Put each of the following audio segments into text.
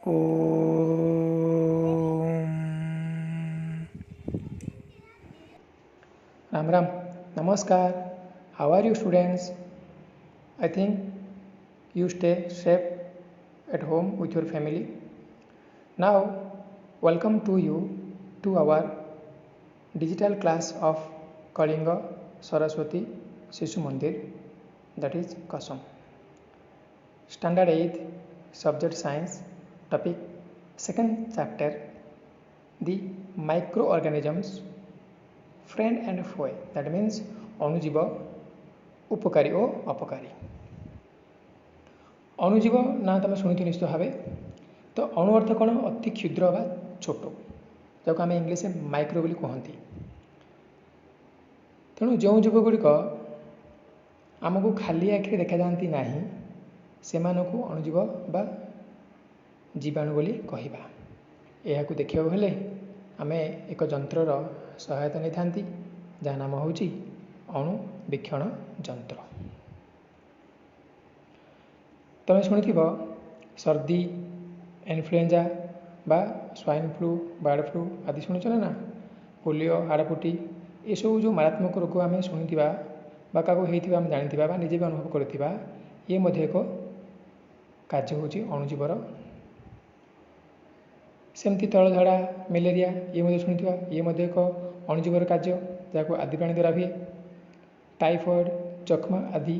Om. Ram Ram. Namaskar. How are you, students? I think you stay safe at home with your family. Now, welcome to you to our digital class of Kalinga Saraswati Sishu Mandir, that is Kasam. Standard 8, subject science, topic second chapter, the microorganisms, friend and foe, that means ଅଣୁଜୀବ ଉପକାରୀ ଓ ଅପକାରୀ। ଅଣୁଜୀବ ନା ତୁମେ ଶୁଣିଥିବ ନିଶ୍ଚିତ ଭାବେ। ତ ଅଣୁ ଅର୍ଥ କ'ଣ? ଅତି କ୍ଷୁଦ୍ର ବା ଛୋଟ, ଯାହାକୁ ଆମେ ଇଂଲିଶରେ ମାଇକ୍ରୋ ବୋଲି କୁହନ୍ତି। ତେଣୁ ଯେଉଁ ଜୀବ ଗୁଡ଼ିକ ଆମକୁ ଖାଲି ଆଖିରେ ଦେଖାଯାଆନ୍ତି ନାହିଁ, ସେମାନଙ୍କୁ ଅଣୁଜୀବ ବା ଜୀବାଣୁ ବୋଲି କହିବା। ଏହାକୁ ଦେଖିବାକୁ ହେଲେ ଆମେ ଏକ ଯନ୍ତ୍ରର ସହାୟତା ନେଇଥାନ୍ତି, ଯାହା ନାମ ହେଉଛି ଅଣୁବୀକ୍ଷଣ ଯନ୍ତ୍ର। ତୁମେ ଶୁଣିଥିବ ସର୍ଦ୍ଦି, ଇନଫ୍ଲୁଏଞ୍ଜା ବା ସ୍ୱାଇନ୍ ଫ୍ଲୁ, ବାର୍ଡ଼ ଫ୍ଲୁ ଆଦି ଶୁଣିଛ ନା? ପୋଲିଓ, ହାଡ଼ଫୁଟି, ଏସବୁ ଯେଉଁ ମାରାତ୍ମକ ରୋଗ ଆମେ ଶୁଣିଥିବା ବା କାହାକୁ ହେଇଥିବା ଆମେ ଜାଣିଥିବା ବା ନିଜେ ବି ଅନୁଭବ କରିଥିବା, ଇଏ ମଧ୍ୟ ଏକ କାର୍ଯ୍ୟ ହେଉଛି ଅଣୁଜୀବର। ସେମିତି ତଳଝାଡ଼ା, ମ୍ୟାଲେରିଆ, ଇଏ ମଧ୍ୟ ଶୁଣିଥିବା, ଇଏ ମଧ୍ୟ ଏକ ଅଣୁଜୀବର କାର୍ଯ୍ୟ, ଯାହାକୁ ଆଦି ପ୍ରାଣୀ ଦ୍ୱାରା ହୁଏ। ଟାଇଫଏଡ଼୍, ଯକ୍ଷ୍ମା ଆଦି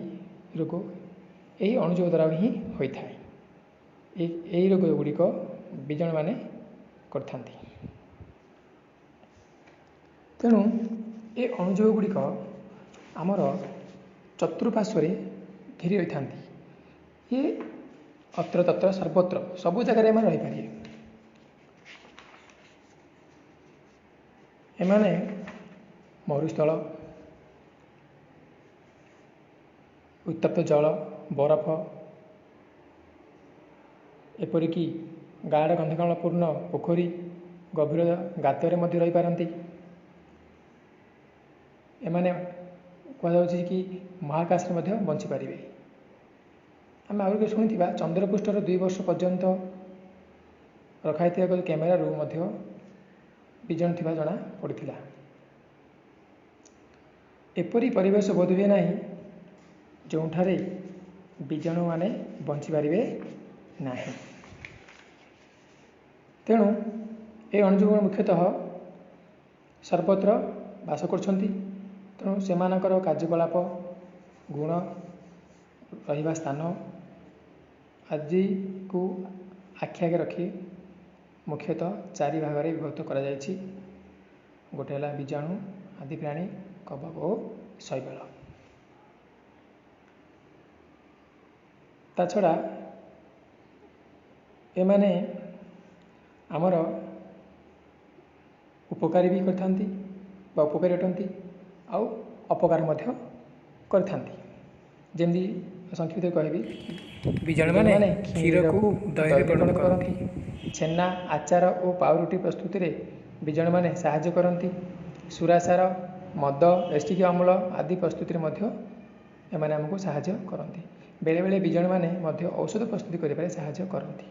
ରୋଗ ଏହି ଅଣୁଜୀବ ଦ୍ୱାରା ହିଁ ହୋଇଥାଏ। ଏହି ରୋଗ ଗୁଡ଼ିକ ବୀଜାଣୁମାନେ କରିଥାନ୍ତି। ତେଣୁ ଏ ଅଣୁଜୀବ ଗୁଡ଼ିକ ଆମର ଚତୁଃପାର୍ଶ୍ୱରେ ଘେରି ରହିଥାନ୍ତି। ଇଏ ଅତ୍ରତତ୍ର ସର୍ବତ୍ର ସବୁ ଜାଗାରେ ଏମାନେ ରହିପାରିବେ। ଏମାନେ ମରୁସ୍ଥଳ, ଉତ୍ତପ୍ତ ଜଳ, ବରଫ, ଏପରିକି ଗାଢ଼ ଗନ୍ଧକାଳପୂର୍ଣ୍ଣ ପୋଖରୀ, ଗଭୀର ଗାତରେ ମଧ୍ୟ ରହିପାରନ୍ତି। ଏମାନେ କୁହାଯାଉଛି କି ମହାକାଶରେ ମଧ୍ୟ ବଞ୍ଚିପାରିବେ। ଆମେ ଆହୁରି ଶୁଣିଥିବା ଚନ୍ଦ୍ରପୃଷ୍ଠର 2 ବର୍ଷ ପର୍ଯ୍ୟନ୍ତ ରଖାଯାଇଥିବା ଏକ କ୍ୟାମେରାରୁ ମଧ୍ୟ ବୀଜାଣୁ ଥିବା ଜଣା ପଡ଼ିଥିଲା। ଏପରି ପରିବେଶ ବୋଧହୁଏ ନାହିଁ ଯେଉଁଠାରେ ବୀଜାଣୁମାନେ ବଞ୍ଚିପାରିବେ ନାହିଁ। ତେଣୁ ଏ ଅଣୁଜୀବ ମୁଖ୍ୟତଃ ସର୍ବତ୍ର ବାସ କରୁଛନ୍ତି। ତେଣୁ ସେମାନଙ୍କର କାର୍ଯ୍ୟକଳାପ, ଗୁଣ, ରହିବା ସ୍ଥାନ ଆଦିକୁ ଆଖି ଆଗରେ ରଖି ମୁଖ୍ୟତଃ 4 ଭାଗରେ ବିଭକ୍ତ କରାଯାଇଛି। ଗୋଟେ ହେଲା ବୀଜାଣୁ, ଆଦି ପ୍ରାଣୀ, କବକ ଓ ଶୈବାଳ। ତା ଛଡ଼ା ଏମାନେ ଆମର ଉପକାରୀ ବି କରିଥାନ୍ତି ବା ଉପକାରୀ ଅଟନ୍ତି, ଆଉ ଅପକାର ମଧ୍ୟ କରିଥାନ୍ତି। ଯେମିତି ସଂକ୍ଷିପ୍ତ କହିବି, ବୀଜାଣୁମାନେ କ୍ଷୀରକୁ ଦହିରେ ପରିଣତ କରନ୍ତି। ଛେନା, ଆଚାର ଓ ପାଉରୁଟି ପ୍ରସ୍ତୁତିରେ ବୀଜାଣୁମାନେ ସାହାଯ୍ୟ କରନ୍ତି। ସୁରାସାର, ମଦ, ଏସିଟିକ୍ ଅମ୍ଳ ଆଦି ପ୍ରସ୍ତୁତିରେ ମଧ୍ୟ ଏମାନେ ଆମକୁ ସାହାଯ୍ୟ କରନ୍ତି। ବେଳେବେଳେ ବୀଜାଣୁମାନେ ମଧ୍ୟ ଔଷଧ ପ୍ରସ୍ତୁତି କରିବାରେ ସାହାଯ୍ୟ କରନ୍ତି।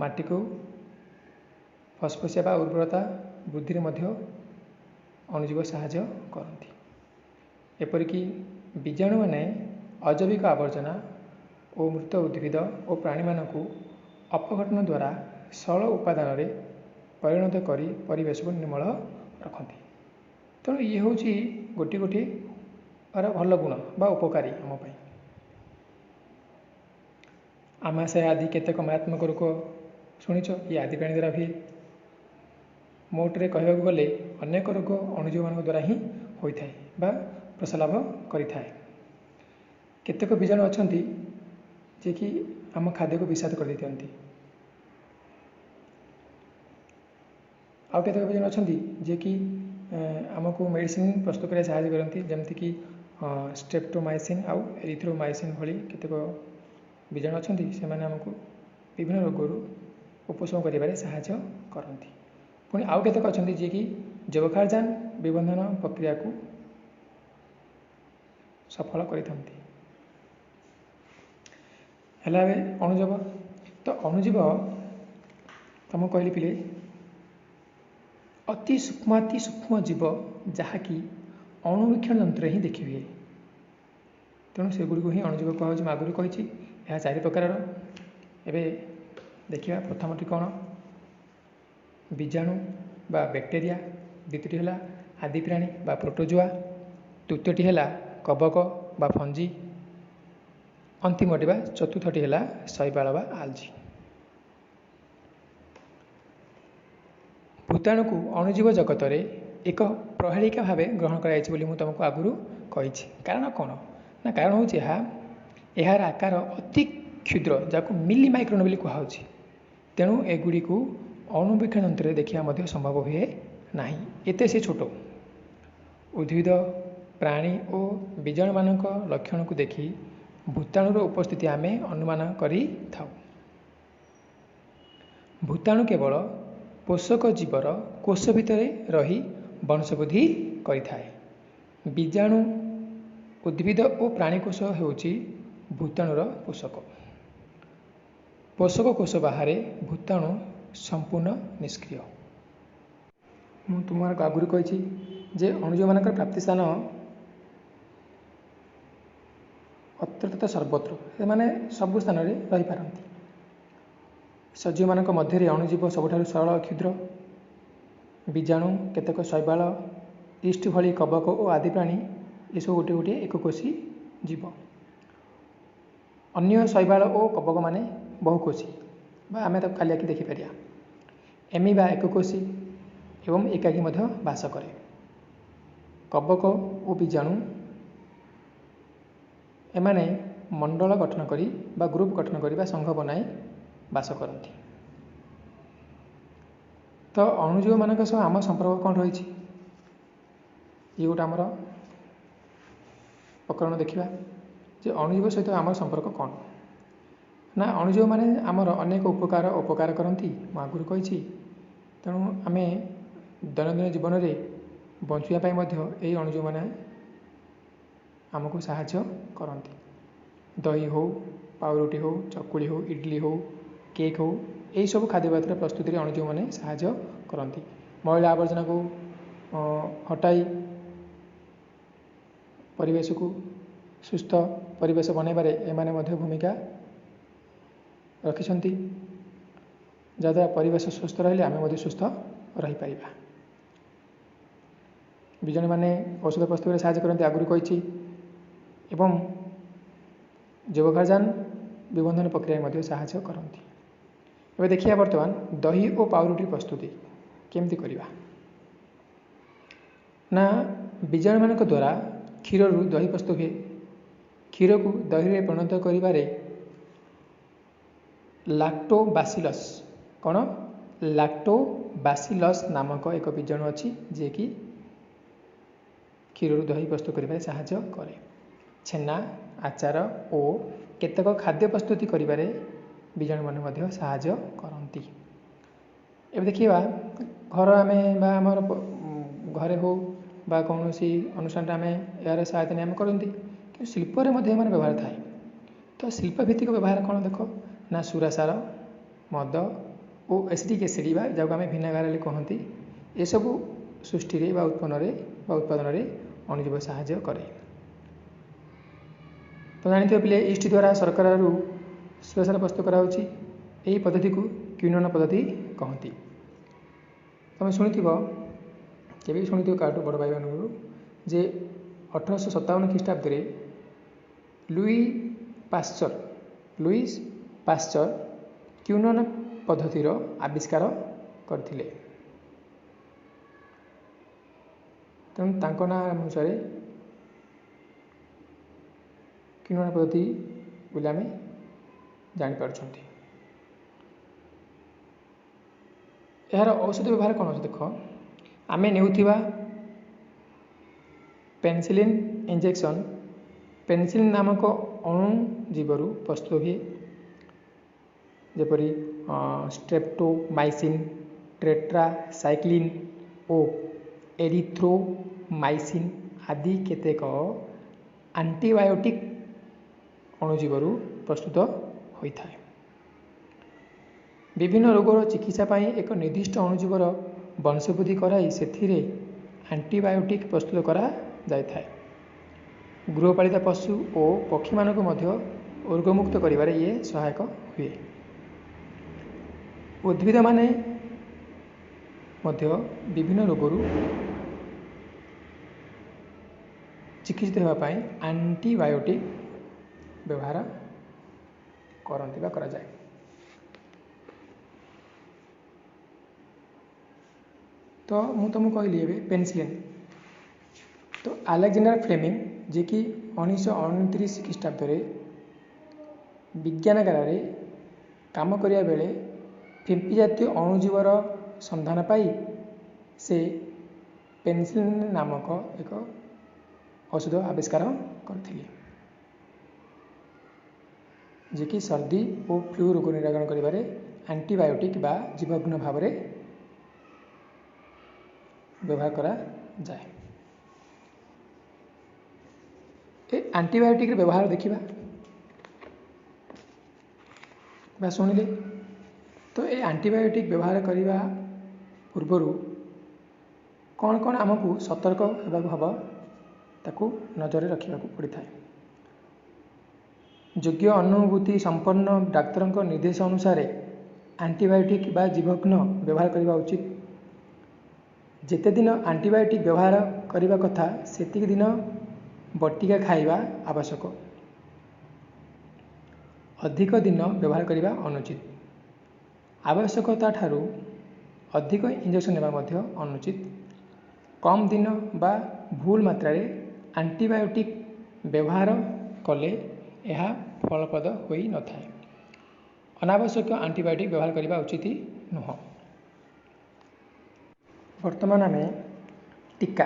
ମାଟିକୁ ଫସଫସିଆ ବା ଉର୍ବରତା ବୃଦ୍ଧିରେ ମଧ୍ୟ ଅଣୁଜୀବ ସାହାଯ୍ୟ କରନ୍ତି। ଏପରିକି ବୀଜାଣୁମାନେ ଅଜୈବିକ ଆବର୍ଜନା ଓ ମୃତ ଉଦ୍ଭିଦ ଓ ପ୍ରାଣୀମାନଙ୍କୁ ଅପଘଟନ ଦ୍ୱାରା ସରଳ ଉପାଦାନରେ ପରିଣତ କରି ପରିବେଶକୁ ନିର୍ମଳ ରଖନ୍ତି। ତେଣୁ ଇଏ ହେଉଛି ଗୋଟିଏ ଗୋଟିଏ ଭଲ ଗୁଣ ବା ଉପକାରୀ ଆମ ପାଇଁ। ଆମାଶୟ ଆଦି କେତେକ ମାରାତ୍ମକ ରୋଗ ଶୁଣିଛ, ଇଏ ଆଦି ପ୍ରାଣୀ ଦ୍ୱାରା ହୁଏ। ମୋଟରେ କହିବାକୁ ଗଲେ ଅନେକ ରୋଗ ଅଣୁଜୀବମାନଙ୍କ ଦ୍ୱାରା ହିଁ ହୋଇଥାଏ ବା ପ୍ରସାର କରିଥାଏ। କେତେକ ବୀଜାଣୁ ଅଛନ୍ତି ଯିଏକି ଆମ ଖାଦ୍ୟକୁ ବିଷାକ୍ତ କରିଦେଇଥାନ୍ତି। ଆଉ କେତେକ ବୀଜାଣୁ ଅଛନ୍ତି ଯିଏକି ଆମକୁ ମେଡ଼ିସିନ ପ୍ରସ୍ତୁତ କରିବାରେ ସାହାଯ୍ୟ କରନ୍ତି, ଯେମିତିକି ଷ୍ଟ୍ରେପ୍ଟୋମାଇସିନ୍ ଆଉ ଏରିଥ୍ରୋମାଇସିନ୍ ଭଳି କେତେକ ବୀଜାଣୁ ଅଛନ୍ତି। ସେମାନେ ଆମକୁ ବିଭିନ୍ନ ରୋଗରୁ ଉପଶମ କରିବାରେ ସାହାଯ୍ୟ କରନ୍ତି। ପୁଣି ଆଉ କେତେକ ଅଛନ୍ତି ଯିଏକି ଯବକ୍ଷାରଜାନ ବିବନ୍ଧନ ପ୍ରକ୍ରିୟାକୁ ସଫଳ କରିଥାନ୍ତି। ହେଲା ଏବେ ଅଣୁଜୀବ। ତ ଅଣୁଜୀବ तुमको कहली पिले अति सूक्ष्म जीव जहाँकि अणुवीक्षण यंत्र ही देखी हुए। तेणु सेगुड़ी को ही अणुजीव कहुच्छे। मैं आगुरी कही यह 4 प्रकार। एबे देखिए प्रथमटी कौन बीजाणु बा बैक्टेरिया, द्वितीयटी है आदि प्राणी बा प्रोटोजोआ, तृतीयटी है कवक बा फंजी, अंतिमटी बा चतुर्थटी है शैवाल बा आल्जी। भूताणु को अणुजीव जगत में एक प्रहेलिका भाव ग्रहण कर तुमको आगुरी कही। कारण कौन ना कारण हूँ यार आकार अति क्षुद्र जहाँ मिली माइक्रोन बोली कहुच्छे। तेणु एगुड़ी को अणुवीक्षण यंत्र देखा संभव हुए ना, एत से छोट। उद्भिद प्राणी और बीजाणु मान लक्षण को देखी भूताणुर उपस्थिति आम अनुमान करि थाउ। भूताणु केवल पोषक जीवर कोष भितर रही वंशवृद्धि करिथाए। बीजाणु उद्भिद और प्राणीकोष होउची भूताणुर पोषक। पोषक कोष बाहर भूताणु संपूर्ण निष्क्रिय। मु तुमको आगुरी कही जे अणुजीव मान प्राप्ति स्थान अत्र तथा सर्वत्र से सबु स्थान रही पारती। सजीव मान मध्य अणुजीव सबुठ सरल क्षुद्र। बीजाणु केतक शैवाल ईस्ट भली कवक और आदि प्राणी ये सब गोटे गोटे एककोशी जीव। अन्य शैवाल और कवक माने बहुकोशी बा आम खाली आखि देखिपर। एमिबा एककोशी एवं एकाकी मध्य बास करे। कवक और बीजाणु एमाने मंडल गठन करी बा ग्रुप गठन करी बा संघ बनाई बास करती। तो अणुजीव मान सह आम संपर्क कौन रही ये गोटे आमर प्रकरण देखा जे अणुजीव सहित आम संपर्क कौन ना अणुजीव माने आमर अनेक उपकार अपकार करती। मैं आगुरी कही तेणु आम दैनंदिन जीवन में बंचाई यही अणुजीव मैंने आमको साहाय्य करती। दही हो, पाउरुटी हो, चकुली हो, इडली हो, केक हो, यही सब खाद्य पदार्थ प्रस्तुति में अणुजीव मैंने साहाय्य करती। मैला आवर्जना को हटाई परिवेश को सुस्थ परिवेश बनैबारे एमाने मध्य भूमिका रखिछंती। जद्वारा परिवेश सुस्थ रहिले आमे मध्य सुस्थ रही पारिबा। बीजाणु माने औषध प्रस्तुत में साहाय्य करते आगुरी कही एवं जैवघाजान विबंधन प्रक्रिया मध्य साहाय्य करती। एबे देखिए वर्तमान दही और पाउरुटी प्रस्तुति केमती करिबा ना बीजाणु मान द्वारा क्षीर रु दही प्रस्तुत हुए। क्षीर को दही में परिणत करिबारे लैक्टोबासिलस कौन लैक्टोबासिलस नामक एक बीजाणु अच्छी जे कि क्षीर रु दही प्रस्तुत करिबारे साहाय्य करे। छेना आचार और केतक खाद्य प्रस्तुति करिबारे बीजाणु मान मध्य साहाय्य करती। एबे देखिबा घर आम आमर घरे हो बा कौन सी अनुष्ठान आम यार सहायता नहीं आम करती कि शिल्पर व्यवहार थाए। तो शिल्प भित्तिक व्यवहार कौन देख ना सुरासार मद और एसिडिक एसिड जहाँ आम भिन्नागार कहती ये सब सृष्टि उत्पादन में अणुजीव साहाय्य करे। तो जानते पिले ईस्ट द्वारा सरकार सुरासार प्रस्तुत कराऊँगी। यही पद्धति को क्विनोन पद्धति कहती। तुम शुणिथ केवे शुणिथ काटू बड़ भाई मान जे 1857 ख्रीष्टाब्द लुईस पाश्चर क्विनोन पद्धतिर आविष्कार करथिले। तेणु तांको ना अनुसार क्विनोन पद्धति बोली आम जापर। यार औषध व्यवहार कौन अच्छे देख आम नेउथिबा पेनिसिलिन इंजेक्शन पेनिसिलिन नामक अणुजीवर प्रस्तुत हुए। जेपरी स्ट्रेप्टोमाइसिन टेट्रासाइक्लिन और एरिथ्रोमाइसिन आदि केतेक एंटीबायोटिक अणुजीवर प्रस्तुत होता है। विभिन्न रोगर चिकित्सा पाई एक निर्दिष्ट अणुजीवर वंशवृद्धि कराई से एंटीबायोटिक प्रस्तुत करा जाय थाए। गृहपालित पशु और पक्षी मानक मध्य रोगमुक्त करिबारे ये सहायक हुए। उद्भिद माने मध्य विभिन्न रोगरू चिकित्सित होगापाई एंटीबायोटिक व्यवहार करती बा करा जाए। तो मु तुमको कहली एबे पेनिसिलिन। तो अलेक्जेंडर फ्लेमिंग जे कि 1929 ख्रीष्टाब्द विज्ञानगार काम करिया बेले फिम्पी जातीय अणुजीवर संधान पाई से पेनिसिलिन नामक एक औषध आविष्कार करथिले, जे कि सर्दी और फ्लू रोग निराकरण करिबारे एंटीबायोटिक बा जीवाणु भाव में व्यवहार करा जाए। ए एंटीबायोटिक व्यवहार देखिबा बा सुनिले। तो ये एंटीबायोटिक व्यवहार करने पूर्वर कौन कौन आमको सतर्क होगा हम ताकू नजर रखा पड़ी था। योग्य अनुभूति संपन्न डाक्तर निर्देश अनुसार एंटीबायोटिक बा जीवाणु व्यवहार करने उचित। जेते दिन एंटीबायोटिक व्यवहार करने कथा सेतिक दिन बटिका खाइबा आवश्यक। अधिक दिन व्यवहार करने अनुचित। आवश्यकता ठारू अधिक इंजेक्शन नेबा मध्य अनुचित। कम दिन बा भूल मात्रा रे एंटीबायोटिक व्यवहार कले यह फलप्रद होई न थाए। अनावश्यक एंटीबायोटिक व्यवहार करने उचित नुह। वर्तमान आम टीका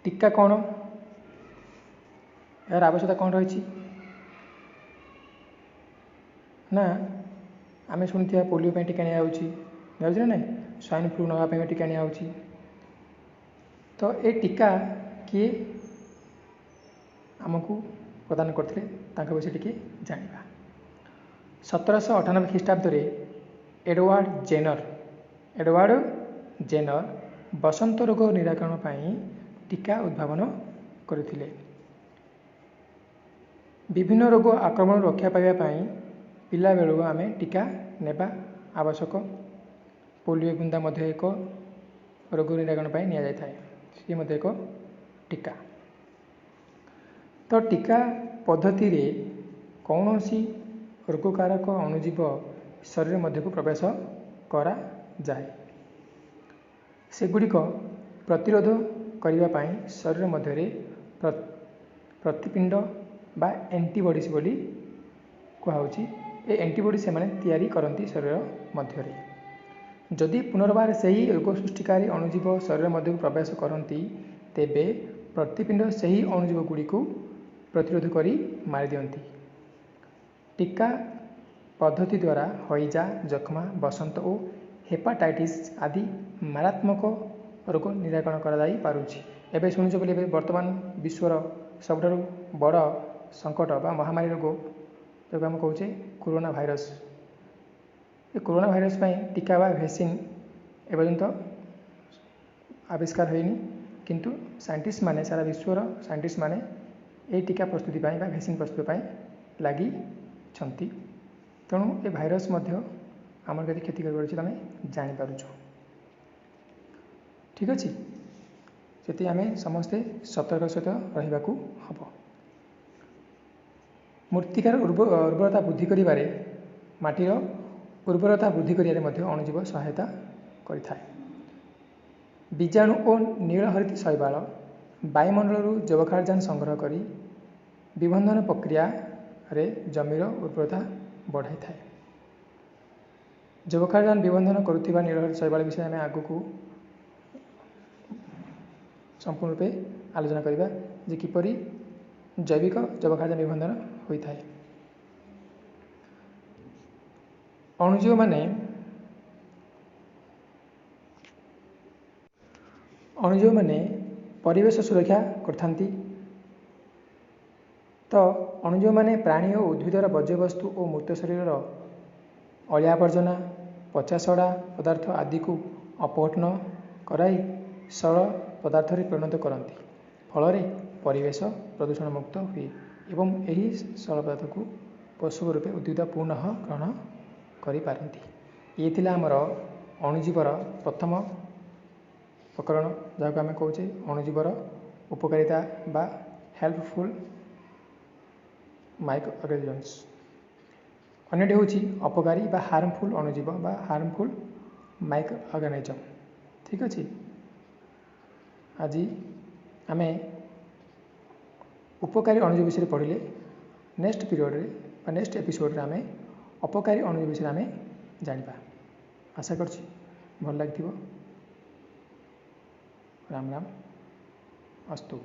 टीका कौन यार आवश्यकता कौन रही ना आम शुणी पोलियो टीका निजी ना स्वाइन फ्लू नापी टीका नि। तो ये टीका किए आमको प्रदान करते विषय टी जाना। 1798 ख्रीष्टाब्द एडवार्ड जेनर बसंत रोग निराकरण पाई टीका उद्भावन करथिले। विभिन्न रोग आक्रमण रक्षा पाइबापी पिला बेलू आम टीका नेबा आवश्यक। पोलियो बुंदा मध्य एक रोग निराकरण पाई निया जाय थाए, सी मध्य एक टीका। तो टीका पद्धति रे कौन सी रोगकारक अणुजीव शरीर मध्य को प्रवेश करा जाए सेगुड़िक प्रतिरोध करने शरीर मध्य प्रतिपिंड बा एंटीबॉडीज बोली कहुची। ए एंटीबॉडी से माने तैयारी करती शरीर मध्य। जदि पुनर्बार से ही रोग सृष्टिकारी अणुजीव शरीर मध्य को प्रवेश करती तेबे प्रतिपिंड से ही अणुजीव गुड़ी को प्रतिरोध करी मारी दियंती। टीका पद्धति द्वारा हईजा, जख्मा, बसंत और हेपाटाइटिस आदि मारात्मक रोग निराकरण कराई पारुछि। एबे शुणुछ बोले वर्तमान विश्वर सबुठारु बड़ संकट बा महामारी रोग जो आम कहे कोरोना भाइरस। ये कोरोना भाइरस पाई टीका बा वैक्सीन एपर्यंत आविष्कार होनी, किंतु साइंटिस्ट माने सारा विश्वर साइंटिस्ट माने ये टीका प्रस्तुति बा वैक्सीन प्रस्तुति लगी छंती। तेणु ये भाइरस मध्य आमर कति क्षति कर तुम जापर। ठीक अच्छे से आम समस्ते सतर्क सहित रहा हम। मृत्तिकार उर्वरता वृद्धि करिबारे माटीर उर्वरता वृद्धि करिबारे मध्य अणुजीव सहायता करिथाए। बीजाणु और नीलहरित शैवाल वायुमंडल जैवखारजान संग्रह करी विबंधन प्रक्रिया रे जमीर उर्वरता बढ़ाई थाए। जैवखारजान विबंधन करुवा नीलहरित शैवाल विषय आम आग को संपूर्ण रूपे आलोचना करवा जे किपरि जैविक जैवखारजान विबंधन होता है। अणुजीव माने परिवेश सुरक्षा करथांती। तो अणुजीव माने प्राणी और उद्भिदर वर्ज्यवस्तु और मृत शरीर ଅଳିଆ ଆବର୍ଜନା ପଚାସଢ଼ା ପଦାର୍ଥ ଆଦିକୁ ଅପଘଟନ କରାଇ ସରଳ ପଦାର୍ଥରେ ପରିଣତ କରନ୍ତି। ଫଳରେ ପରିବେଶ ପ୍ରଦୂଷଣ ମୁକ୍ତ ହୁଏ ଏବଂ ଏହି ସରଳ ପଦାର୍ଥକୁ ପୋଷକ ରୂପେ ଉଦ୍ଭିଦ ପୁନଃ ଗ୍ରହଣ କରିପାରନ୍ତି। ଇଏ ଥିଲା ଆମର ଅଣୁଜୀବର ପ୍ରଥମ ପ୍ରକରଣ, ଯାହାକୁ ଆମେ କହୁଛେ ଅଣୁଜୀବର ଉପକାରିତା ବା ହେଲ୍ପଫୁଲ୍ ମାଇକ୍ରୋ ଅର୍ଗାନିଜମ୍ସ। ଅନ୍ୟଟି ହେଉଛି ଅପକାରୀ ବା ହାର୍ମଫୁଲ୍ ଅଣୁଜୀବ ବା ହାର୍ମଫୁଲ୍ ମାଇକ୍ରୋ ଅର୍ଗାନିଜମ୍। ଠିକ୍ ଅଛି, ଆଜି ଆମେ ଉପକାରୀ ଅଣୁଜୀବ ବିଷୟରେ ପଢ଼ିଲେ। ନେକ୍ସଟ ପିରିୟଡ଼ରେ ବା ନେକ୍ସଟ ଏପିସୋଡ଼ରେ ଆମେ ଅପକାରୀ ଅଣୁଜୀବ ବିଷୟରେ ଆମେ ଜାଣିବା। ଆଶା କରୁଛି ଭଲ ଲାଗିଥିବ। ରାମ ରାମ ଅସ୍ତୁ।